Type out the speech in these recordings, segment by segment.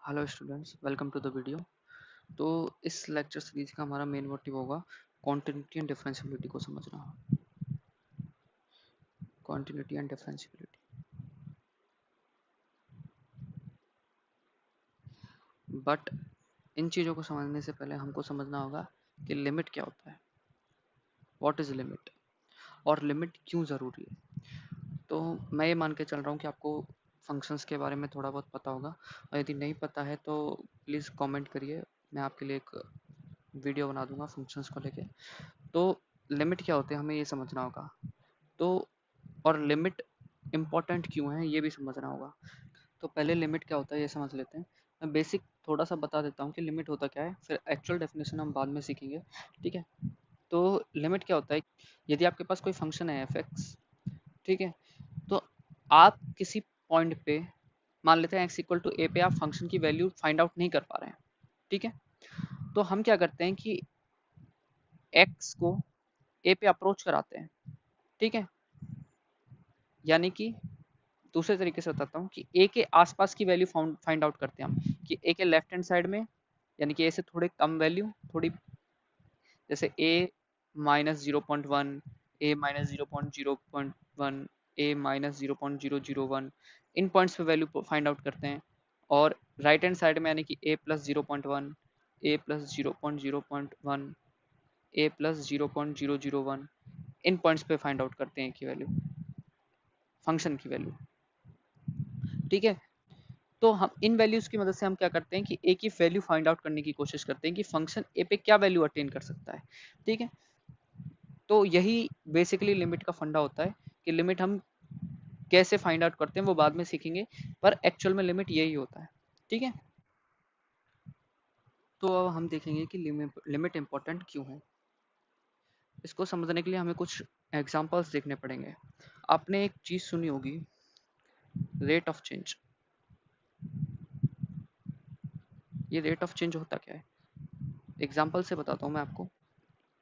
Hello students, welcome to the video. तो इस lecture series का हमारा मेन मोटिव होगा कॉन्टिन्यूटी एंड डिफरेंशियबिलिटी को समझना। कॉन्टिन्यूटी एंड डिफरेंशियबिलिटी, बट इन चीज़ों को समझने से पहले हमको समझना होगा कि लिमिट क्या होता है, व्हाट इज़ लिमिट, और लिमिट क्यों ज़रूरी है। तो मैं ये मान के चल रहा हूँ कि आपको फंक्शंस के बारे में थोड़ा बहुत पता होगा, और यदि नहीं पता है तो प्लीज़ कमेंट करिए, मैं आपके लिए एक वीडियो बना दूंगा फंक्शंस को लेके। तो लिमिट क्या होते हैं हमें ये समझना होगा। तो और लिमिट इम्पोर्टेंट क्यों है ये भी समझना होगा। तो पहले लिमिट क्या होता है ये समझ लेते हैं। मैं बेसिक थोड़ा सा बता देता हूँ कि लिमिट होता क्या है, फिर एक्चुअल डेफिनेशन हम बाद में सीखेंगे। ठीक है। तो लिमिट क्या होता है, यदि आपके पास कोई फंक्शन है एफ एक्स, ठीक है, तो आप किसी पॉइंट पे मान लेते हैं एक्स इक्वल टू ए पे आप फंक्शन की वैल्यू फाइंड आउट नहीं कर पा रहे हैं। ठीक है। तो हम क्या करते हैं कि एक्स को ए पे अप्रोच कराते हैं। ठीक है। यानी कि दूसरे तरीके से बताता हूँ कि ए के आसपास की वैल्यू फाइंड आउट करते हैं हम, कि ए के लेफ्ट हैंड साइड में, यानी कि ए से थोड़े कम वैल्यू, थोड़ी जैसे ए माइनस 0.1, ए माइनस 0.0.1, ए माइनस 0.001, इन पॉइंट्स पे वैल्यू फाइंड आउट करते हैं। और राइट हैंड साइड में यानी कि ए प्लस 0.1, ए प्लस 0.0.1, ए प्लस 0.001, इन पॉइंट्स पे फाइंड आउट करते हैं की वैल्यू, फंक्शन की वैल्यू। ठीक है। तो हम इन वैल्यूज की मदद से हम क्या करते हैं कि ए की वैल्यू फाइंड आउट करने की कोशिश करते हैं कि फंक्शन ए पे क्या वैल्यू अटेन कर सकता है। ठीक है। तो यही बेसिकली लिमिट का फंडा होता है कि लिमिट हम कैसे फाइंड आउट करते हैं वो बाद में सीखेंगे, पर एक्चुअल में लिमिट यही होता है। ठीक है। तो अब हम देखेंगे कि लिमिट इंपॉर्टेंट क्यों है। इसको समझने के लिए हमें कुछ एग्जांपल्स देखने पड़ेंगे। आपने एक चीज सुनी होगी, रेट ऑफ चेंज। ये रेट ऑफ चेंज होता क्या है, एग्जांपल से बताता हूँ मैं आपको।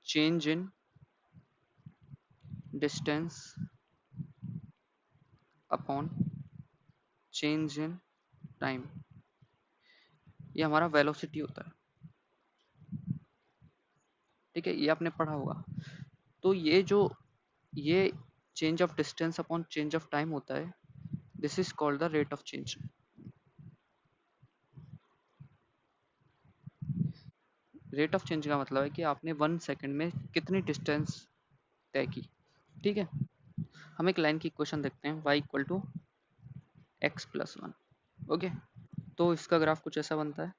Change in distance upon change in time, ये हमारा वेलोसिटी होता है। ठीक है, ये आपने पढ़ा होगा। तो ये change of distance upon change of time होता है, this is called the rate of change. Rate of change का मतलब है कि आपने 1 सेकंड में कितनी डिस्टेंस तय की। ठीक है। हम एक लाइन की इक्वेशन देखते हैं, y equal to x plus 1। Okay. तो इसका ग्राफ कुछ ऐसा बनता है,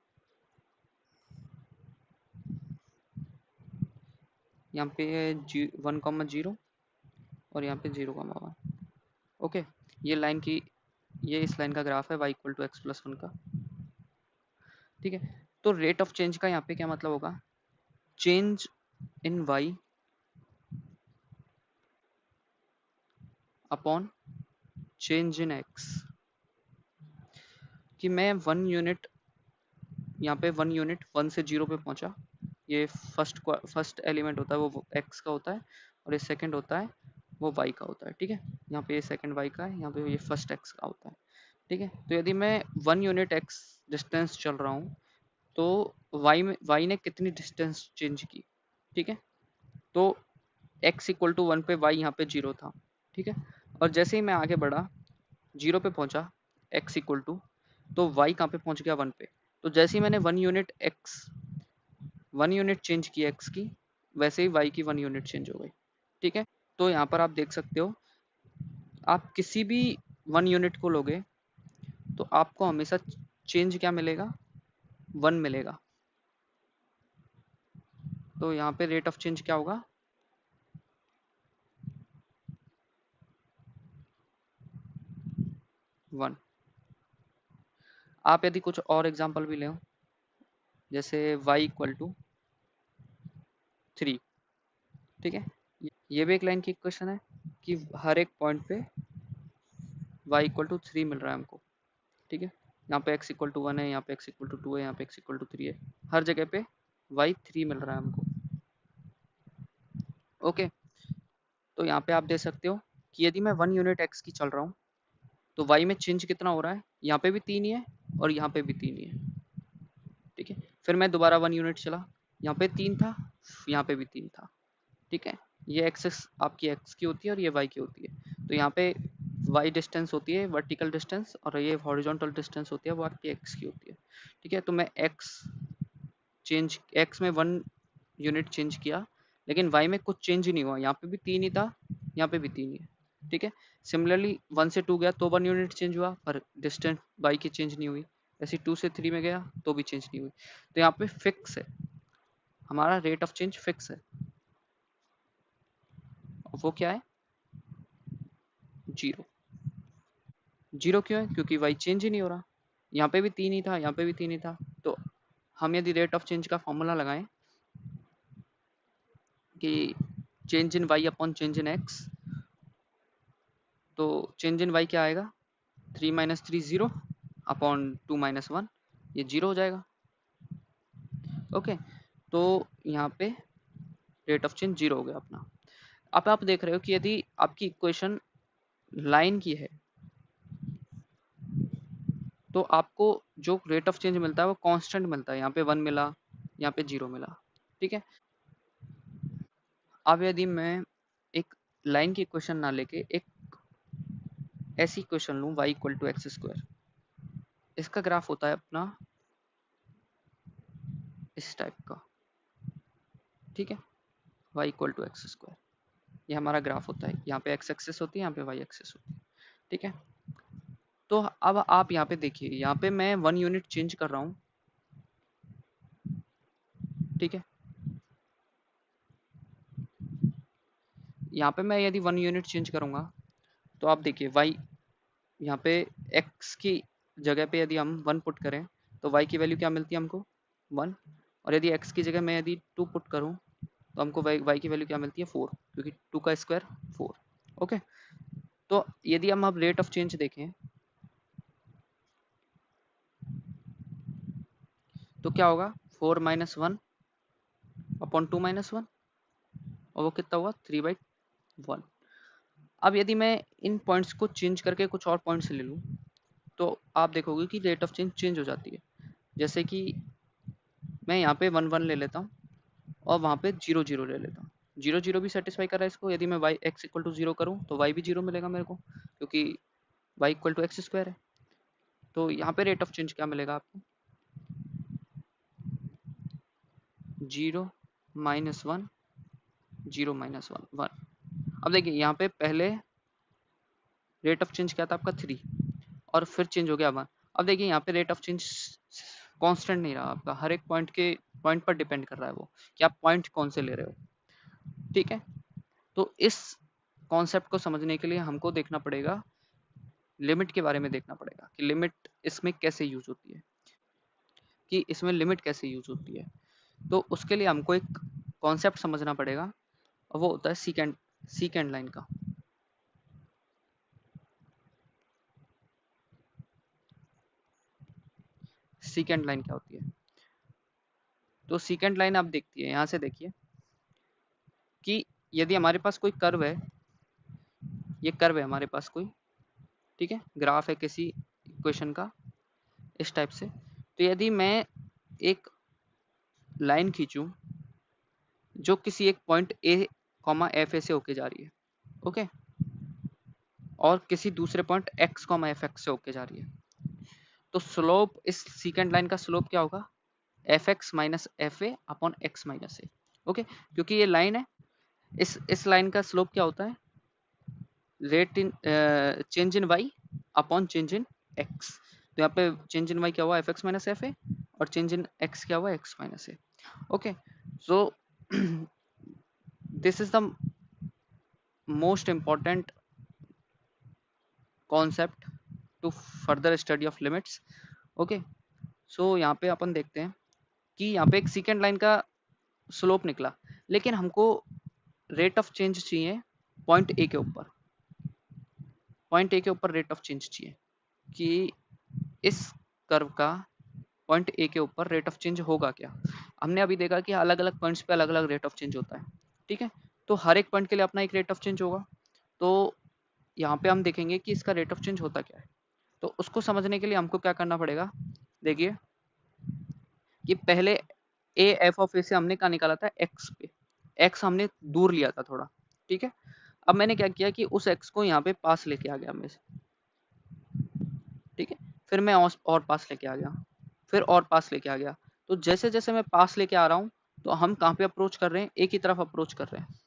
यहाँ पे 1,0 और यहाँ पे 0,1। ओके। ये लाइन की ये इस लाइन का ग्राफ है y equal to x plus 1 का। ठीक है। तो रेट ऑफ चेंज का यहाँ पे क्या मतलब होगा, change in y upon change in x। कि मैं 1 यूनिट, यहाँ पे 1 यूनिट 1 से 0 पे पहुंचा, ये फर्स्ट एलिमेंट होता है वो x का होता है, और ये सेकंड होता है वो y का होता है। ठीक है। यहाँ पे ये सेकंड y का है, यहाँ पे ये फर्स्ट x का होता है। ठीक है। तो यदि मैं 1 यूनिट x डिस्टेंस चल रहा हूँ, तो y ने कितनी डिस्टेंस चेंज की। ठीक है। तो x इक्वल टू 1 पे y यहाँ पे 0 था। ठीक है। और जैसे ही मैं आगे बढ़ा, 0 पे पहुंचा x इक्वल टू, तो y कहाँ पे पहुंच गया 1 पे। तो जैसे ही मैंने 1 यूनिट चेंज की x की, वैसे ही y की 1 यूनिट चेंज हो गई। ठीक है। तो यहाँ पर आप देख सकते हो, आप किसी भी 1 यूनिट को लोगे तो आपको हमेशा चेंज क्या मिलेगा, 1 मिलेगा। तो यहाँ पे रेट ऑफ चेंज क्या होगा, 1। आप यदि कुछ और एग्जांपल भी लें, जैसे y इक्वल टू 3। ठीक है। ये भी एक लाइन की इक्वेशन है कि हर एक पॉइंट पे y इक्वल टू 3 मिल रहा है हमको। ठीक है। यहाँ पे x इक्वल टू 1 है, यहाँ पे x इक्वल टू 2 है, यहाँ पे x इक्वल टू 3 है, हर जगह पे y 3 मिल रहा है हमको। ओके। तो यहाँ पे आप देख सकते हो कि यदि मैं 1 यूनिट x की चल रहा हूँ, तो y में चेंज कितना हो रहा है, यहाँ पे भी 3 ही है और यहाँ पे भी 3 ही है। फिर मैं दोबारा 1 यूनिट चला, यहाँ पे 3 था, यहाँ पे भी 3 था, ठीक है। ये एक्सेस आपकी एक्स की होती है और ये वाई की होती है। तो यहाँ पे वाई डिस्टेंस होती है वर्टिकल डिस्टेंस, और ये हॉरिजॉन्टल डिस्टेंस होती है वो आपकी एक्स की होती है, ठीक है। तो मैं एक्स में 1 यूनिट चेंज किया, लेकिन वाई में कुछ चेंज नहीं हुआ, यहाँ पे भी 3 ही था, यहाँ पे भी 3 ही है, ठीक है। सिमिलरली 1 से 2 गया तो 1 यूनिट चेंज हुआ, पर डिस्टेंस वाई की चेंज नहीं हुई। ऐसे 2 से 3 में गया तो भी चेंज नहीं हुई। तो यहाँ पे फिक्स है, हमारा रेट ऑफ चेंज फिक्स है, और वो क्या है, 0। 0 क्यों है, क्योंकि वाई चेंज ही नहीं हो रहा। यहाँ पे भी 3 ही था, यहाँ पे भी 3 ही था। तो हम यदि रेट ऑफ चेंज का फॉर्मूला लगाएं कि change in Y upon change in x, तो चेंज इन वाई क्या आएगा, 3 माइनस 3 0 अपॉन 2 माइनस 1, ये 0 हो जाएगा, ओके। तो यहाँ पे रेट ऑफ चेंज 0 हो गया अपना। अब आप देख रहे हो कि यदि आपकी इक्वेशन लाइन की है तो आपको जो रेट ऑफ चेंज मिलता है वो कांस्टेंट मिलता है। यहाँ पे 1 मिला, यहाँ पे 0 मिला, ठीक है। अब यदि मैं एक लाइन की इक्वेशन ना लेके एक ऐसी इक्वेशन लूँ y equal to x square, इसका ग्राफ होता है अपना इस टाइप का, ठीक है। y equal to x square, ये हमारा ग्राफ होता है। यहाँ पे x एक्सिस होती है, यहाँ पे y एक्सिस होती है, ठीक है। तो अब आप यहाँ पे देखिए, यहाँ पे मैं 1 यूनिट चेंज कर रहा हूँ, ठीक है। यहाँ पे मैं यदि 1 यूनिट चेंज करूँगा तो आप देखिए y, यहाँ पे x की जगह पे यदि हम 1 पुट करें तो y की वैल्यू क्या मिलती है हमको, 1। और यदि x की जगह मैं यदि 2 पुट करूँ तो हमको y की वैल्यू क्या मिलती है, 4, क्योंकि 2 का स्क्वायर 4, ओके। तो यदि हम अब रेट ऑफ चेंज देखें तो क्या होगा, 4 माइनस 1 अपॉन 2 माइनस 1, और वो कितना हुआ, 3/1। अब यदि मैं इन पॉइंट्स को चेंज करके कुछ और पॉइंट्स ले लूँ तो आप देखोगे कि रेट ऑफ चेंज चेंज हो जाती है। जैसे कि मैं यहाँ पे 1 1 ले लेता हूँ और वहाँ पे 0 0 ले लेता हूँ। 0 0 भी सेटिस्फाई कर रहा है इसको। यदि मैं y x इक्वल टू 0 करूँ तो y भी 0 मिलेगा मेरे को, क्योंकि y equal to x square है। तो यहाँ पे रेट ऑफ चेंज क्या मिलेगा आपको, 0 माइनस 1 0 माइनस 1 1। अब देखिए यहाँ पे पहले रेट ऑफ चेंज क्या था आपका 3, और फिर चेंज हो गया 1। अब देखिए यहाँ पे रेट ऑफ चेंज कांस्टेंट नहीं रहा आपका, हर एक पॉइंट पर डिपेंड कर रहा है वो कि आप पॉइंट कौन से ले रहे हो, ठीक है। तो इस कॉन्सेप्ट को समझने के लिए हमको देखना पड़ेगा, लिमिट के बारे में देखना पड़ेगा कि लिमिट इसमें कैसे यूज होती है, कि इसमें लिमिट कैसे यूज होती है। तो उसके लिए हमको एक कॉन्सेप्ट समझना पड़ेगा, और वो होता है सीकेंड लाइन का। सीकेंड लाइन क्या होती है, तो सीकेंड लाइन आप देखती है, यहाँ से देखिए कि यदि हमारे पास कोई कर्व है, ये कर्व है हमारे पास कोई, ठीक है, ग्राफ है किसी इक्वेशन का इस टाइप से। तो यदि मैं एक लाइन खींचूं जो किसी एक point A comma F A से होके जा रही है, ओके, और किसी दूसरे point x comma F x से होके जा रही है, तो स्लोप इस सीकेंड लाइन का स्लोप क्या होगा, F X minus F A upon x minus A, okay. क्योंकि ये लाइन है, इस लाइन का स्लोप क्या होता है, rate in change in Y upon change in x. तो यहाँ पे चेंज इन वाई क्या हुआ, F X minus F A, और चेंज इन एक्स क्या हुआ, X minus A, okay. So this is the most important concept to further study of limits, okay. So यहाँ पे अपन देखते हैं कि यहाँ पे एक सेकेंड लाइन का स्लोप निकला, लेकिन हमको रेट ऑफ चेंज चाहिए पॉइंट ए के ऊपर, पॉइंट ए के ऊपर रेट ऑफ चेंज चाहिए कि इस कर्व का पॉइंट ए के ऊपर रेट ऑफ चेंज होगा क्या। हमने अभी देखा कि अलग अलग पॉइंट्स पे अलग अलग रेट ऑफ चेंज होता है, ठीक है। तो हर एक पॉइंट के लिए अपना एक रेट ऑफ चेंज होगा। तो यहाँ पे हम देखेंगे कि इसका रेट ऑफ चेंज होता क्या है। तो उसको समझने के लिए हमको क्या करना पड़ेगा, देखिए कि पहले ए एफ ऑफ ए से हमने कहाँ निकाला था, एक्स पे, एक्स हमने दूर लिया था थोड़ा, ठीक है। अब मैंने क्या किया कि उस एक्स को यहाँ पे पास लेके आ गया मैं से, ठीक है। फिर मैं और पास लेके आ गया, फिर और पास लेके आ गया। तो जैसे जैसे मैं पास लेके आ रहा हूँ, तो हम कहाँ पे अप्रोच कर रहे हैं, एक ही तरफ अप्रोच कर रहे हैं।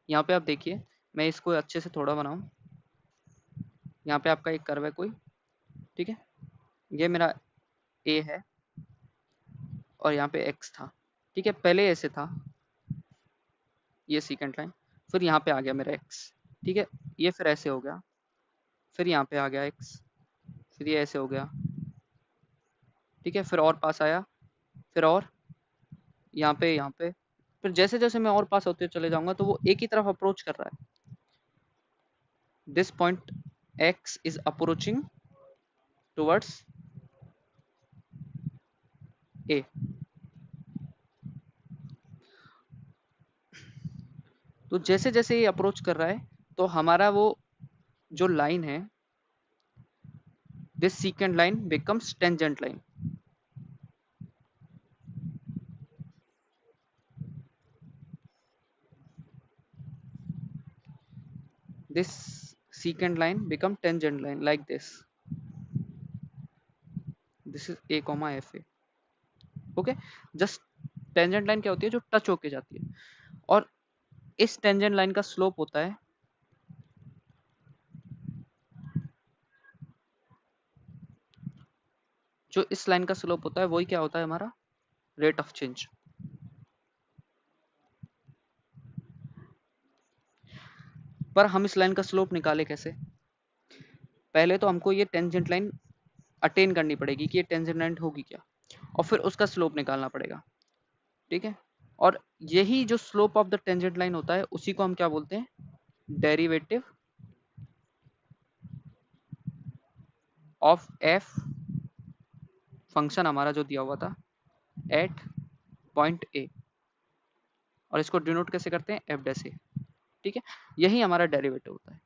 यहाँ पे आप देखिए, मैं इसको अच्छे से थोड़ा बनाऊं। यहाँ पे आपका एक कर्व है कोई, ठीक है, ये मेरा ए है और यहाँ पे एक्स था, ठीक है। पहले ऐसे था, ये सेकंड लाइन, फिर यहाँ पे आ गया मेरा एक्स, ठीक है। ये फिर ऐसे हो गया, फिर यहाँ पे आ गया एक्स, फिर ये ऐसे हो गया, ठीक है। फिर और पास आया, फिर और यहाँ पे, फिर जैसे जैसे मैं और पास होते चले जाऊंगा तो वो एक ही तरफ अप्रोच कर रहा है। This point x is approaching towards a. तो जैसे जैसे ये अप्रोच कर रहा है, तो हमारा वो जो लाइन है, this secant line becomes tangent line. This secant line become tangent line like this. This is a comma f a. Okay, just tangent line क्या होती है, जो टच होके जाती है। और इस tangent line का स्लोप होता है, जो इस लाइन का स्लोप होता है वही क्या होता है, हमारा रेट ऑफ चेंज। पर हम इस लाइन का स्लोप निकाले कैसे, पहले तो हमको ये टेंजेंट लाइन अटेन करनी पड़ेगी कि ये टेंजेंट लाइन होगी क्या, और फिर उसका स्लोप निकालना पड़ेगा, ठीक है। और यही जो slope of the tangent line होता है, उसी को हम क्या बोलते हैं, डेरिवेटिव ऑफ एफ फंक्शन हमारा जो दिया हुआ था एट पॉइंट ए, और इसको डिनोट कैसे करते हैं, एफ डैश ए, ठीक है। यही हमारा डेरिवेटिव होता है।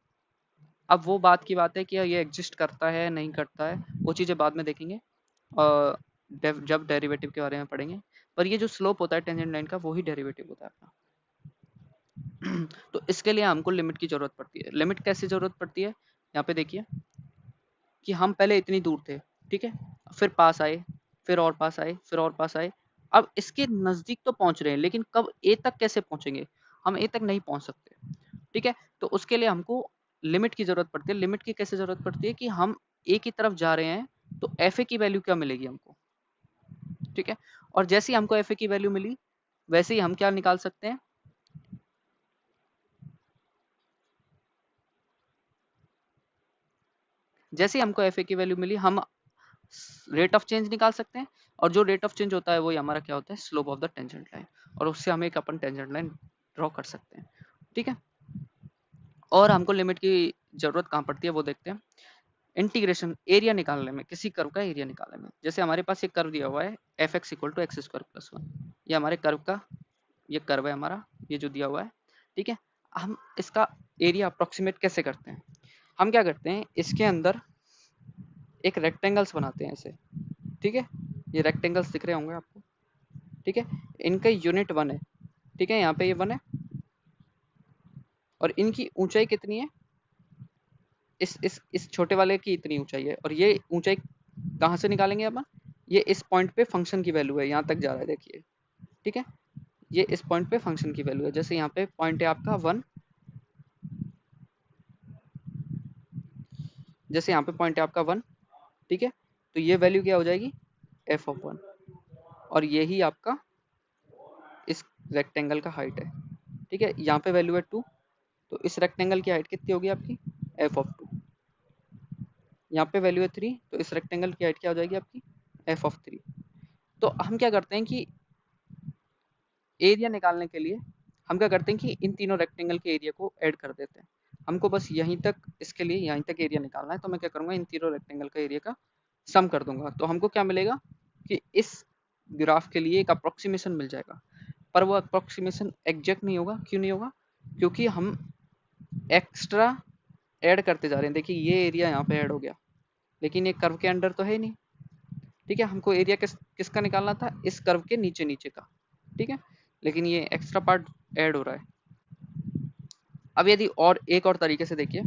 अब वो बात की बात है कि ये एग्जिस्ट करता है नहीं करता है, वो चीज़ें बाद में देखेंगे जब डेरिवेटिव के बारे में पढ़ेंगे। पर ये जो स्लोप होता है टेंजेंट लाइन का, वही डेरिवेटिव होता है अपना। तो इसके लिए हमको लिमिट की जरूरत पड़ती है। लिमिट कैसे जरूरत पड़ती है, यहाँ पे देखिए कि हम पहले इतनी दूर थे, ठीक है, फिर पास आए, फिर और पास आए, फिर और पास आए। अब इसके नजदीक तो पहुंच रहे हैं, लेकिन कब ए तक कैसे पहुंचेंगे, हम ए तक नहीं पहुंच सकते, ठीक है। तो उसके लिए हमको लिमिट की जरूरत पड़ती है। लिमिट की कैसे जरूरत पड़ती है कि हम ए की तरफ जा रहे हैं, तो एफ ए की वैल्यू क्या मिलेगी हमको, ठीक है। और जैसे ही हमको एफ ए की वैल्यू मिली, वैसे ही हम क्या निकाल सकते हैं, जैसे ही हमको एफ ए की वैल्यू मिली, हम रेट ऑफ चेंज निकाल सकते हैं। और जो रेट ऑफ चेंज होता है वही हमारा क्या होता है, slope of the tangent line, और उससे हम एक अपन टेंजेंट लाइन ड्रॉ कर सकते हैं, ठीक है। और हमको लिमिट की जरूरत कहाँ पड़ती है वो देखते हैं। इंटीग्रेशन, एरिया निकालने में, किसी कर्व का एरिया निकालने में। जैसे हमारे पास एक कर्व दिया हुआ है f x equal to x square plus one, ये हमारे कर्व का, ये कर्व है हमारा, ये जो दिया हुआ है, ठीक है। हम इसका एरिया अप्रोक्सीमेट कैसे करते हैं, हम क्या करते हैं, इसके अंदर एक रेक्टेंगल्स बनाते हैं ऐसे, ठीक है। ये रेक्टेंगल्स दिख रहे होंगे आपको, ठीक है। इनका यूनिट वन है, ठीक है, यहाँ पे ये वन है, और इनकी ऊंचाई कितनी है, इस छोटे वाले की इतनी ऊंचाई है। और ये ऊंचाई कहाँ से निकालेंगे अपन, ये इस पॉइंट पे फंक्शन की वैल्यू है, यहाँ तक जा रहा है देखिए, ठीक है। ये इस पॉइंट पे फंक्शन की वैल्यू है। जैसे यहाँ पे पॉइंट है आपका वन, जैसे यहाँ पे पॉइंट है आपका वन, ठीक है। तो ये वैल्यू क्या हो जाएगी, एफ ऑफ वन, और यही आपका इस रेक्टेंगल का हाइट है, ठीक है। यहाँ पे वैल्यू है टू, तो इस रेक्टेंगल की हाइट कितनी होगी आपकी, एफ ऑफ टू। यहाँ पे वैल्यू है थ्री, तो इस रेक्टेंगल की हाइट क्या हो जाएगी आपकी, एफ ऑफ थ्री। तो हम क्या करते हैं कि एरिया निकालने के लिए हम क्या करते हैं कि इन तीनों रेक्टेंगल के एरिया को ऐड कर देते हैं। हमको बस यहीं तक, इसके लिए यहीं तक एरिया निकालना है, तो मैं क्या करूँगा, इन तीनों रेक्टेंगल का एरिया का सम कर दूंगा। तो हमको क्या मिलेगा कि इस ग्राफ के लिए एक अप्रोक्सीमेशन मिल जाएगा। पर वो अप्रोक्सीमेशन एग्जैक्ट नहीं होगा। क्यों नहीं होगा, क्योंकि हम एक्स्ट्रा ऐड करते जा रहे हैं। देखिए ये एरिया यहाँ पे ऐड हो गया, लेकिन ये कर्व के अंडर तो है नहीं, ठीक है, हमको एरिया किसका निकालना था, इस कर्व के नीचे नीचे का, ठीक है, लेकिन ये एक्स्ट्रा पार्ट ऐड हो रहा है। अब यदि और एक और तरीके से देखिए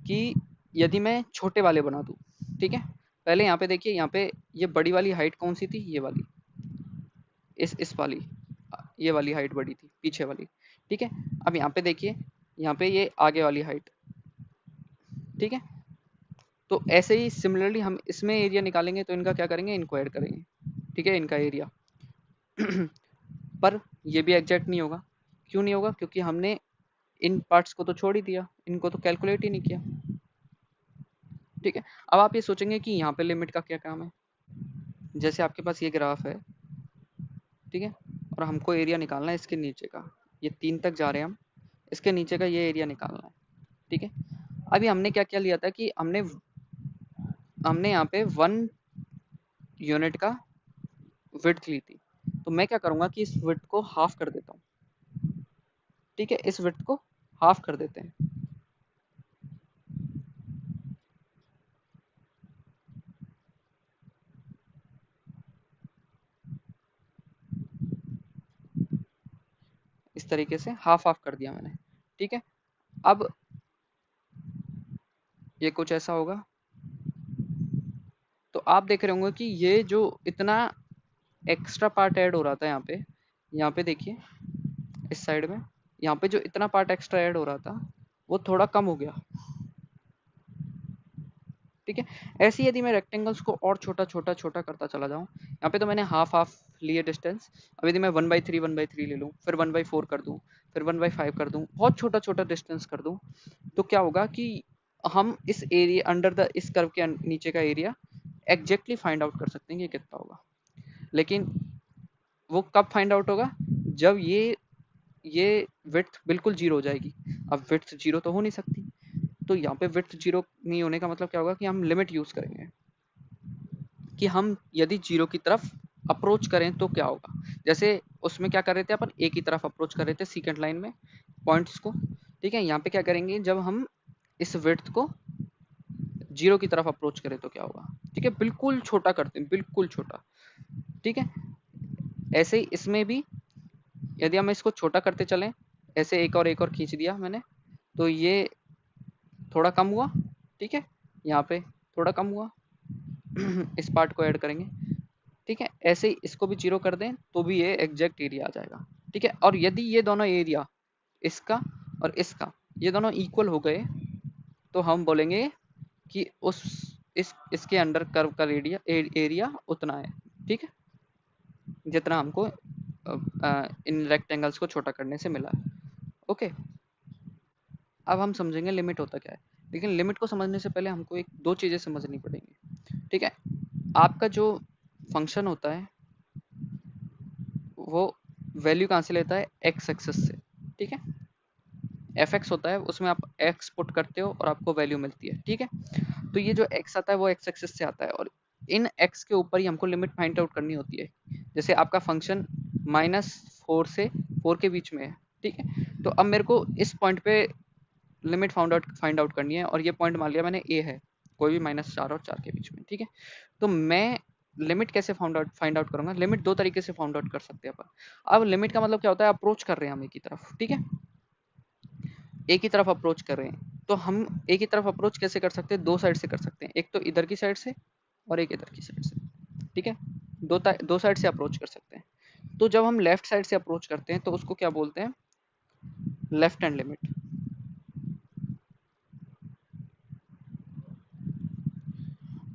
कि यदि मैं छोटे वाले बना दूं, ठीक है, पहले यहाँ पे देखिए, यहाँ पे ये बड़ी वाली हाइट कौन सी थी, ये वाली, इस वाली, ये वाली हाइट बड़ी थी, पीछे वाली, ठीक है। अब यहाँ पे देखिए, यहाँ पे ये आगे वाली हाइट, ठीक है। तो ऐसे ही सिमिलरली हम इसमें एरिया निकालेंगे, तो इनका क्या करेंगे, इनको ऐड करेंगे, ठीक है, इनका एरिया। पर ये भी एग्जैक्ट नहीं होगा। क्यों नहीं होगा, क्योंकि हमने इन पार्ट्स को तो छोड़ ही दिया, इनको तो कैलकुलेट ही नहीं किया, ठीक है। अब आप ये सोचेंगे कि यहाँ पे लिमिट का क्या काम है। जैसे आपके पास ये ग्राफ है, ठीक है, और हमको एरिया निकालना है इसके नीचे का, ये 3 तक जा रहे हैं हम, इसके नीचे का ये एरिया निकालना है, ठीक है। अभी हमने क्या क्या लिया था कि हमने हमने यहाँ पे 1 यूनिट का विड्थ ली थी। तो मैं क्या करूँगा कि इस विड्थ को हाफ कर देता हूँ, ठीक है, इस विड्थ को हाफ कर देते हैं। इस तरीके से हाफ हाफ कर दिया मैंने, ठीक है। अब ये कुछ ऐसा होगा। तो आप देख रहे होंगे कि ये जो इतना एक्स्ट्रा पार्ट ऐड हो रहा था यहाँ पे देखिए, इस साइड में, यहाँ पे जो इतना पार्ट एक्स्ट्रा ऐड हो रहा था वो थोड़ा कम हो गया, ठीक है। ऐसे ही यदि मैं रेक्टेंगल्स को और छोटा छोटा छोटा करता चला जाऊँ, यहाँ पे तो मैंने हाफ हाफ लिए डिस्टेंस। अब यदि मैं 1/3 ले लूँ, फिर 1/4 कर दूँ, फिर 1/5 कर दूँ, बहुत छोटा छोटा डिस्टेंस कर दूँ, तो क्या होगा कि हम इस एरिया अंडर द इस कर्व के नीचे का एरिया एग्जैक्टली फाइंड आउट कर सकते हैं कि कितना होगा। लेकिन वो कब फाइंड आउट होगा, जब ये विड्थ बिल्कुल जीरो हो जाएगी। अब विड्थ जीरो तो हो नहीं सकती, तो यहाँ पे विड्थ जीरो नहीं होने का मतलब क्या होगा कि हम लिमिट यूज करेंगे कि हम यदि जीरो की तरफ अप्रोच करें तो क्या होगा। जैसे उसमें क्या कर रहे थे अपन, ए की तरफ अप्रोच कर रहे थे सेकंड लाइन में पॉइंट्स को, ठीक है। यहाँ पे क्या करेंगे, जब हम इस विड्थ को जीरो की तरफ अप्रोच करें तो क्या होगा, ठीक है, बिल्कुल छोटा करते हैं, बिल्कुल छोटा, ठीक है। ऐसे ही इसमें भी यदि हम इसको छोटा करते चलें, ऐसे एक और खींच दिया मैंने, तो ये थोड़ा कम हुआ, ठीक है, यहाँ पे थोड़ा कम हुआ। इस पार्ट को ऐड करेंगे, ठीक है। ऐसे ही इसको भी जीरो कर दें तो भी ये एग्जैक्ट एरिया आ जाएगा, ठीक है। और यदि ये दोनों एरिया, इसका और इसका, ये दोनों इक्वल हो गए, तो हम बोलेंगे कि उस इसके अंडर कर्व का एरिया उतना है, ठीक है, जितना हमको इन रेक्टेंगल्स को छोटा करने से मिला है। ओके, अब हम समझेंगे लिमिट होता क्या है। लेकिन लिमिट को समझने से पहले हमको एक दो चीजें समझनी पड़ेंगी, ठीक है। आपका जो फंक्शन होता है वो वैल्यू कहाँ से लेता है, एक्स एक्सेस से, ठीक है। एफ एक्स होता है, उसमें आप एक्स पुट करते हो और आपको वैल्यू मिलती है, ठीक है। तो ये जो एक्स आता है वो एक्स एक्सेस से आता है, और इन एक्स के ऊपर ही हमको लिमिट फाइंड आउट करनी होती है। जैसे आपका फंक्शन -4 से 4 के बीच में है, ठीक है। तो अब मेरे को इस पॉइंट पे लिमिट फाइंड आउट करनी है, और ये पॉइंट मान लिया मैंने ए है, कोई भी -4 और 4 के बीच में, ठीक है। तो मैं लिमिट कैसे फाइंड आउट करूंगा, लिमिट दो तरीके से फाइंड आउट कर सकते हैं अपन। अब लिमिट का मतलब क्या होता है, अप्रोच कर रहे हैं हम ए की तरफ, ठीक है, ए की तरफ अप्रोच कर रहे हैं, तो हम ए की तरफ अप्रोच कैसे कर सकते हैं, दो साइड से कर सकते हैं, एक तो इधर की साइड से और एक इधर की साइड से, ठीक है। दो साइड से अप्रोच कर सकते हैं। तो जब हम लेफ्ट साइड से अप्रोच करते हैं तो उसको क्या बोलते हैं, लेफ्ट हैंड लिमिट।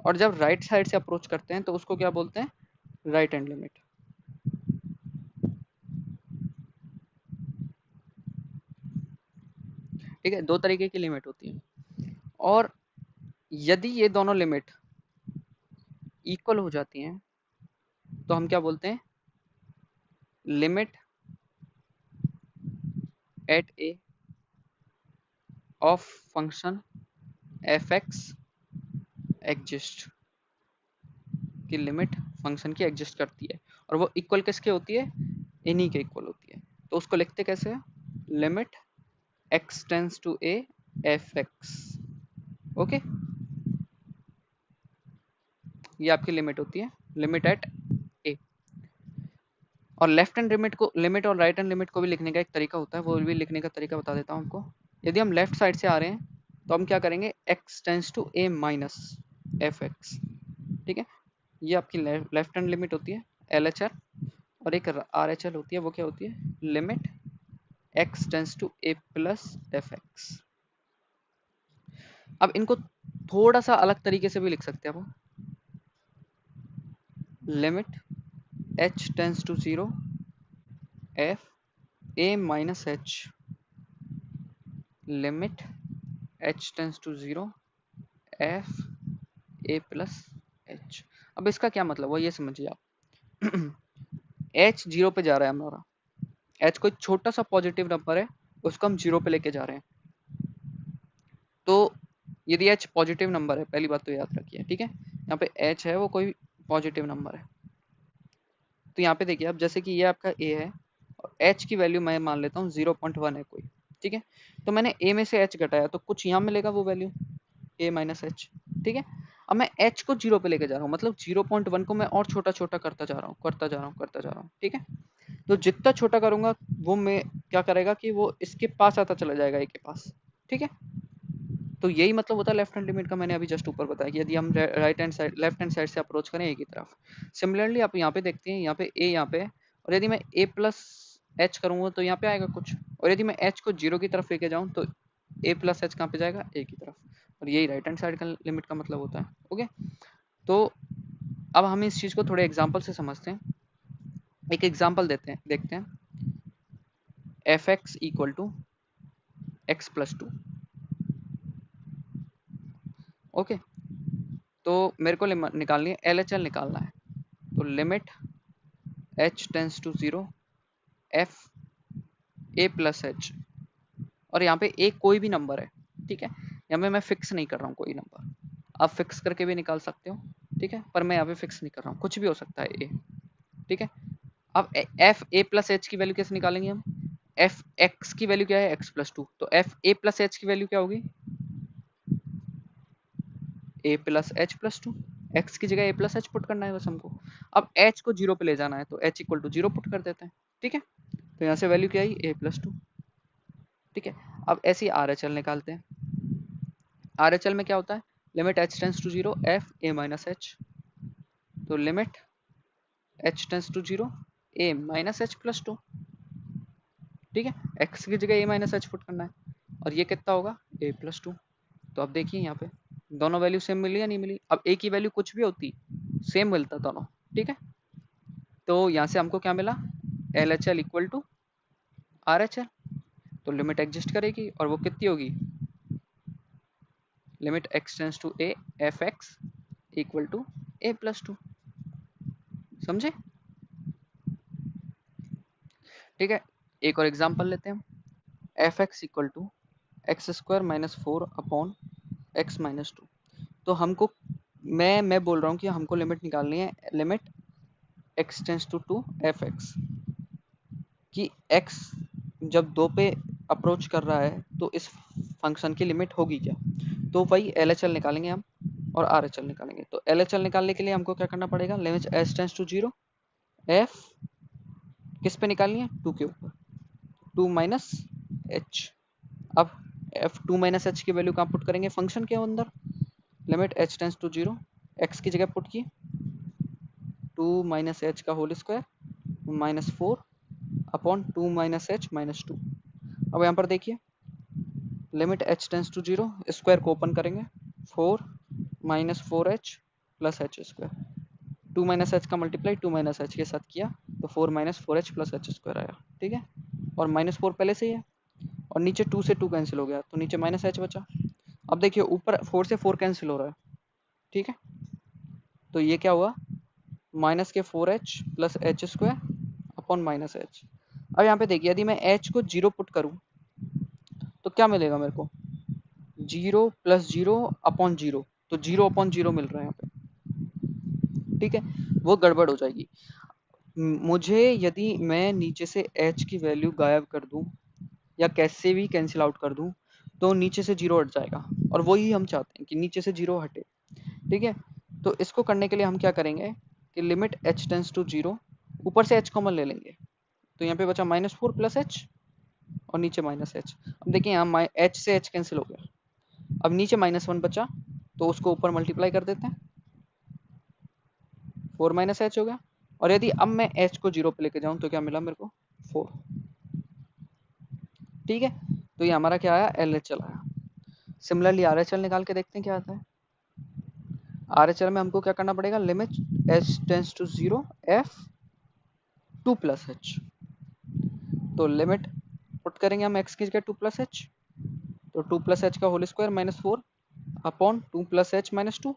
और जब राइट साइड से अप्रोच करते हैं तो उसको क्या बोलते हैं, राइट हैंड लिमिट। ठीक है, दो तरीके की लिमिट होती है। और यदि ये दोनों लिमिट इक्वल हो जाती हैं तो हम क्या बोलते हैं, limit at A of function F x exist, की लिमिट फंक्शन की एग्जिस्ट करती है, और वो इक्वल किसके होती है, इन्हीं के इक्वल होती है। तो उसको लिखते कैसे है, limit x tends to a f x. Okay, ये आपकी लिमिट होती है, लिमिट एट ए। और लेफ्ट हैंड लिमिट को, लिमिट और राइट हैंड लिमिट को भी लिखने का एक तरीका होता है, वो भी लिखने का तरीका बता देता हूँ आपको। यदि हम लेफ्ट साइड से आ रहे हैं तो हम क्या करेंगे, x tends to a minus f x, ठीक है। ये आपकी लेफ्ट हैंड लिमिट होती है LHL, और एक RHL होती है, वो क्या होती है, limit x tends to a plus f x. अब इनको थोड़ा सा अलग तरीके से भी लिख सकते हैं आप, limit h tends to 0 f a minus h, limit h tends to 0 f a plus h। अब इसका क्या मतलब हुआ ये समझिए आप। h 0 पे जा रहा है हमारा, h कोई छोटा सा पॉजिटिव नंबर है, उसको हम 0 पे लेके जा रहे हैं। तो यदि h पॉजिटिव नंबर है, पहली बात तो याद रखिए, ठीक है, यहाँ पे h है वो कोई पॉजिटिव नंबर है। तो यहाँ पे देखिए अब, जैसे कि ये आपका a है और h की वैल्यू मैं मान लेता हूँ 0.1 है कोई, ठीक है। तो मैंने a में से h घटाया तो कुछ यहाँ मिलेगा वो वैल्यू a माइनस h, ठीक है। अब मैं h को 0 पे लेके जा रहा हूँ, मतलब 0.1 को मैं और छोटा छोटा करता जा रहा हूँ, करता जा रहा हूँ, करता जा रहा हूँ, ठीक है। तो जितना छोटा करूंगा वो मैं क्या करेगा कि वो इसके पास आता चला जाएगा a के पास, ठीक है। तो यही मतलब होता है लेफ्ट हैंड लिमिट का, मैंने अभी जस्ट ऊपर बताया कि यदि हम right hand side, left hand side से अप्रोच करें ए की तरफ। सिमिलरली आप यहाँ पे देखते हैं, यहाँ पे ए, यहाँ पे, और यदि मैं a प्लस एच करूंगा तो यहाँ पे आएगा कुछ, और यदि मैं h को 0 की तरफ लेके जाऊँ तो a प्लस एच कहाँ पे जाएगा, a की तरफ। और यही राइट हैंड साइड का लिमिट का मतलब होता है। ओके, तो अब हम इस चीज को थोड़े एग्जाम्पल से समझते हैं। एक एग्जाम्पल देते हैं, देखते हैं। F x equal to x plus 2। Okay, तो मेरे को निकालनी है LHL निकालना है, तो limit h tends to 0 f a plus h, और यहाँ पे a कोई भी नंबर है, ठीक है। यहाँ पे मैं फिक्स नहीं कर रहा हूँ कोई नंबर, आप फिक्स करके भी निकाल सकते हो, ठीक है, पर मैं यहाँ पे फिक्स नहीं कर रहा हूँ, कुछ भी हो सकता है a, ठीक है। अब f a प्लस h की वैल्यू कैसे निकालेंगे हम, f x की वैल्यू क्या है, x प्लस 2, तो f a प्लस h की वैल्यू क्या होगी, a plus H plus 2। X की जगह a प्लस एच पुट करना है बस हमको। अब h को 0 पे ले जाना है तो h इक्वल टू 0 पुट कर देते हैं, ठीक है। तो यहाँ से वैल्यू क्या आई, a प्लस 2, ठीक है। अब ऐसे ही RHL निकालते हैं। RHL में क्या होता है, limit h tends to 0 f a minus H, तो limit h tends to 0 a minus H plus 2, ठीक है। x की जगह a माइनस एच पुट करना है, और ये कितना होगा, a प्लस 2। तो अब देखिए यहाँ पे दोनों वैल्यू सेम मिली या नहीं मिली। अब a की वैल्यू कुछ भी होती, सेम मिलता दोनों, ठीक है। तो यहाँ से हमको क्या मिला, LHL इक्वल टू RHL, तो लिमिट एग्जिस्ट करेगी और वो कितनी होगी, limit x tends to a f x equal to a plus 2, समझे, ठीक है। एक और एग्जांपल लेते हैं, f x equal to x square minus 4 upon x minus 2। तो हमको, मैं बोल रहा हूँ कि हमको लिमिट निकालनी है, limit x tends to 2 f x, कि x जब 2 पे अप्रोच कर रहा है तो इस फंक्शन की लिमिट होगी क्या। तो वही LHL निकालेंगे हम और RHL निकालेंगे। तो LHL निकालने के लिए हमको क्या करना पड़ेगा, limit h tends to 0 f किस पे निकालनी है, 2 के ऊपर, 2 माइनस h। अब f 2 माइनस h की वैल्यू कहाँ पुट करेंगे, फंक्शन के अंदर, limit h tends to 0 x की जगह पुट की 2 माइनस h का whole square minus 4 upon 2 minus h minus 2। अब यहाँ पर देखिए limit h tends to 0, square को ओपन करेंगे, 4 minus 4h plus h square, 2 minus h का मल्टीप्लाई 2 माइनस एच के साथ किया तो 4 minus 4h plus h square आया, ठीक है। और माइनस 4 पहले से ही है, और नीचे 2 से 2 कैंसिल हो गया तो नीचे माइनस h बचा। अब देखिए ऊपर 4 से 4 कैंसिल हो रहा है, ठीक है। तो ये क्या हुआ, माइनस के 4h plus h square upon minus H. अब यहाँ पे देखिए यदि मैं h को 0 पुट करूँ तो क्या मिलेगा मेरे को, 0 प्लस 0 अपॉन 0, तो 0 अपॉन 0 मिल रहा है यहाँ पे, ठीक है। वो गड़बड़ हो जाएगी। मुझे यदि मैं नीचे से h की वैल्यू गायब कर दूं या कैसे भी कैंसिल आउट कर दूं तो नीचे से 0 हट जाएगा, और वही हम चाहते हैं कि नीचे से 0 हटे, ठीक है। तो इसको करने के लिए हम क्या करेंगे कि लिमिट h टेंस टू 0, ऊपर से h कॉमन ले लेंगे, तो यहाँ पे बचा -4 प्लस h और नीचे -h। अब देखिए यहाँ h से h कैंसिल हो गया, अब नीचे -1 बचा तो उसको ऊपर मल्टीप्लाई कर देते हैं, 4 h हो गया। और यदि अब मैं h को 0 पे लेके जाऊं तो क्या मिला मेरे को 4। ठीक है, तो ये हमारा क्या आया, LHL आया। सिमिलरली RHL निकाल के देखते हैं क्या आता है। RHL में हमको क्या करना पड़ेगा, limit h tends to 0 f 2 plus h, तो लिमिट पुट करेंगे हम x की जगह 2 प्लस h, तो 2 प्लस h का whole square -4 upon 2 plus h -2,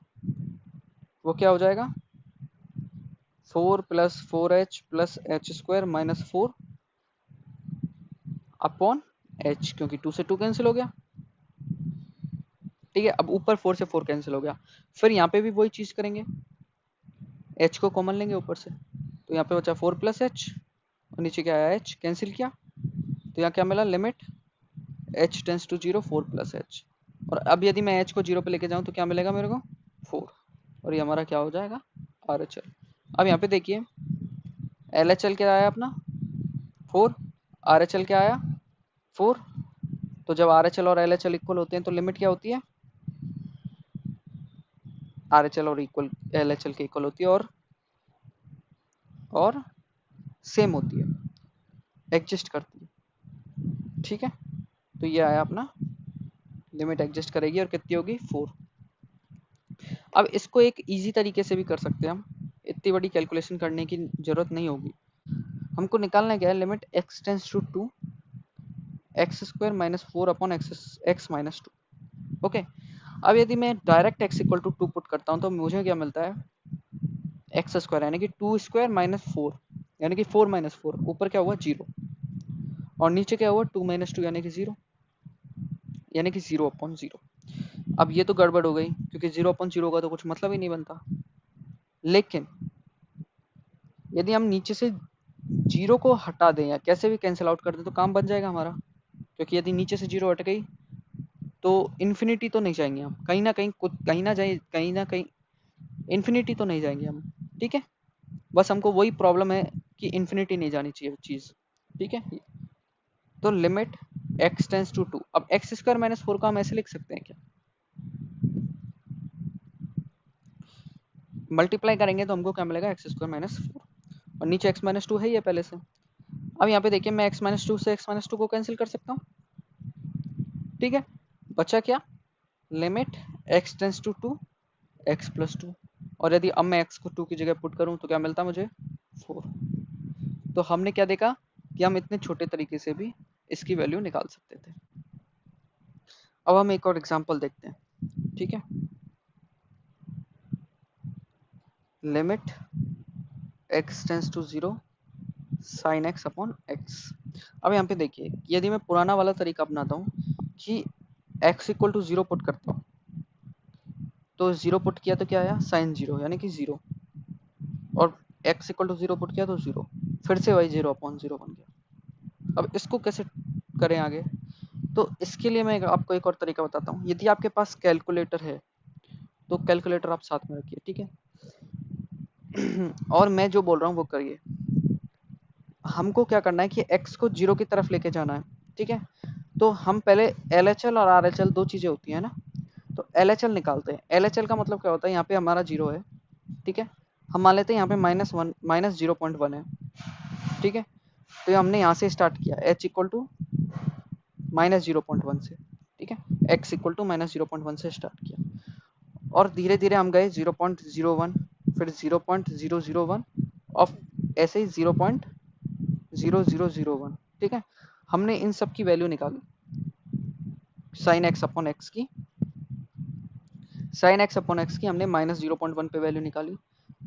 वो क्या हो जाएगा 4 plus 4h plus h square -4 upon h, क्योंकि 2 से 2 कैंसिल हो गया। ठीक है, अब ऊपर 4 से 4 कैंसिल हो गया, फिर यहाँ पे भी वही चीज करेंगे, h को कॉमन लेंगे ऊपर से, तो यहाँ पे बचा 4 प्लस h और नीचे क्या आया h, कैंसिल किया, तो यहाँ क्या मिला, limit h tends to 0 4 plus h। और अब यदि मैं h को 0 पे लेके जाऊँ तो क्या मिलेगा मेरे को 4, और ये हमारा क्या हो जाएगा RHL। अब यहाँ पे देखिए LHL क्या आया अपना 4, RHL क्या आया 4, तो जब RHL और LHL इक्वल होते हैं तो लिमिट क्या होती है, RHL और इक्वल LHL के इक्वल होती है और सेम होती है, एग्जिस्ट करती है। ठीक है, तो ये आया अपना लिमिट एग्जिस्ट करेगी और कितनी होगी 4। अब इसको एक इजी तरीके से भी कर सकते हैं हम, इतनी बड़ी कैलकुलेशन करने की जरूरत नहीं होगी। हमको निकालना क्या है, limit x tends to 2 x square -4 upon x minus 2। Okay, अब यदि मैं direct x equal to 2 put करता हूँ तो मुझे क्या मिलता है, एक्स स्क्वायर यानी कि 2 स्क्वायर -4 यानी कि 4 -4, ऊपर क्या हुआ 0 और नीचे क्या हुआ 2 - 2 यानी कि 0, यानी कि 0 अपॉन 0। अब ये तो गड़बड़ हो गई क्योंकि 0 अपॉन 0 का तो कुछ मतलब ही नहीं बनता, लेकिन यदि हम नीचे से 0 को हटा दें या कैसे भी कैंसिल आउट कर दें तो काम बन जाएगा हमारा, क्योंकि यदि नीचे से 0 हट गई तो इन्फिनिटी तो नहीं जाएंगे हम, कहीं ना कहीं कुछ कहीं ना कहीं इन्फिनिटी तो नहीं जाएंगे हम। ठीक है, बस हमको वही प्रॉब्लम है कि इन्फिनिटी नहीं जानी चाहिए चीज। ठीक है, तो लिमिट x टेंस टू 2, अब एक्स स्क्वायर -4 को हम ऐसे लिख सकते हैं क्या, मल्टीप्लाई करेंगे तो हमको क्या मिलेगा x स्क्वायर -4 और नीचे x -2 है ही है पहले से। अब यहाँ पे देखिए मैं x -2 से x -2 को कैंसिल कर सकता हूँ। ठीक है, बचा क्या, limit x tends to 2 x plus 2, और यदि अब मैं x को 2 की जगह पुट करूं तो क्या मिलता मुझे 4। तो हमने क्या देखा कि हम इतने छोटे तरीके से भी इसकी वैल्यू निकाल सकते थे। अब हम एक और एग्जांपल देखते हैं। ठीक है, limit x tends to 0 sine x upon x। अब यहाँ पे देखिए यदि मैं पुराना वाला तरीका अपनाता हूँ कि x इक्वल टू 0 पुट करता हूँ, तो 0 पुट किया तो क्या आया साइन 0 यानी कि 0, और x इक्वल टू 0 पुट किया तो 0, फिर से वही 0 अपॉन 0 बन गया। अब इसको कैसे करें आगे, तो इसके लिए मैं आपको एक और तरीका बताता हूँ। यदि आपके पास कैलकुलेटर है तो कैलकुलेटर आप साथ में रखिए, ठीक है और मैं जो बोल रहा हूँ वो करिए। हमको क्या करना है कि x को 0 की तरफ लेके जाना है। ठीक है, तो हम पहले LHL और RHL दो चीजें होती है ना, तो LHL निकालते हैं। LHL का मतलब क्या होता है, यहाँ पे हमारा 0 है, ठीक है, हम मान लेते हैं यहाँ पे -0.1 है। ठीक है, तो ये हमने यहाँ से स्टार्ट किया h इक्वल टू -0.1 से। ठीक है, x इक्वल टू -0.1 से स्टार्ट किया और धीरे धीरे हम गए 0.01, फिर 0.001 और ऐसे ही 0.0001। ठीक है, हमने इन सब की वैल्यू निकाली, साइन x अपॉन एक्स की, साइन x अपॉन एक्स की हमने -0.1 पे वैल्यू निकाली,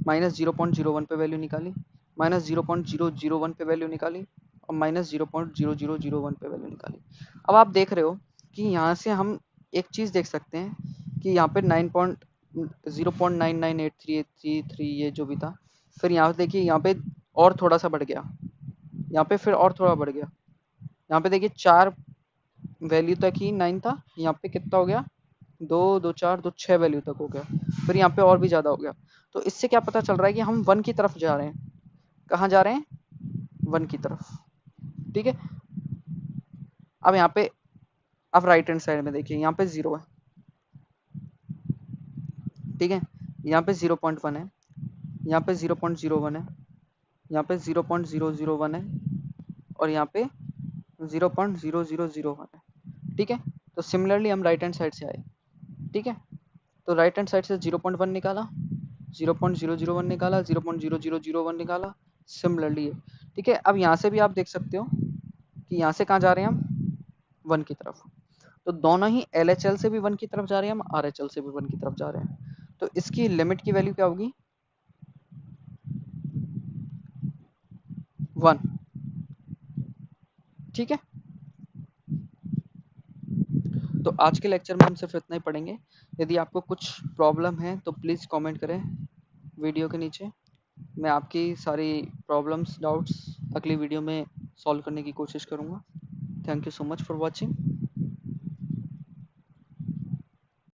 -0.01 पे वैल्यू निकाली, -0.001 पे वैल्यू निकाली और -0.0001 पे वैल्यू निकाली। अब आप देख रहे हो कि यहाँ से हम एक चीज़ देख सकते हैं कि यहाँ पे 0.998333 ये जो भी था, फिर यहाँ पे देखिए यहाँ पे और थोड़ा सा बढ़ गया, यहाँ पे फिर और थोड़ा बढ़ गया, यहाँ पे देखिए 4 वैल्यू तक ही 9 था, यहाँ पे कितना हो गया 2 2 4 2 6 वैल्यू तक हो गया, फिर यहाँ पे और भी ज़्यादा हो गया। तो इससे क्या पता चल रहा है कि हम 1 की तरफ जा रहे हैं। कहाँ जा रहे हैं? 1 की तरफ। ठीक है, अब यहाँ पे अब राइट हैंड साइड में देखिए, यहाँ पे 0 है। ठीक है, यहाँ पे 0.1 है, यहाँ पे 0.01 है, यहाँ पे 0.001 है, और यहाँ पे 0.0001 है। ठीक है, तो सिमिलरली हम राइट हैंड साइड से आए। ठीक है, तो राइट हैंड साइड से 0.1 निकाला, 0.001 निकाला, 0.0001 निकाला, सिमिलरली है। ठीक है, अब यहाँ से भी आप देख सकते हो कि यहाँ से कहाँ जा रहे हैं हम? 1 की तरफ। तो दोनों ही LHL से भी 1 की तरफ जा रहे हैं, हम RHL से भी 1 की तरफ जा रहे हैं। तो इसकी लिमिट की वैल्यू क्या होगी? 1। ठीक है, तो आज के लेक्चर में हम सिर्फ इतना ही पढ़ेंगे। यदि आपको कुछ प्रॉब्लम है तो प्लीज़ कमेंट करें वीडियो के नीचे। मैं आपकी सारी प्रॉब्लम्स, डाउट्स अगली वीडियो में सॉल्व करने की कोशिश करूँगा। Thank you so much for watching.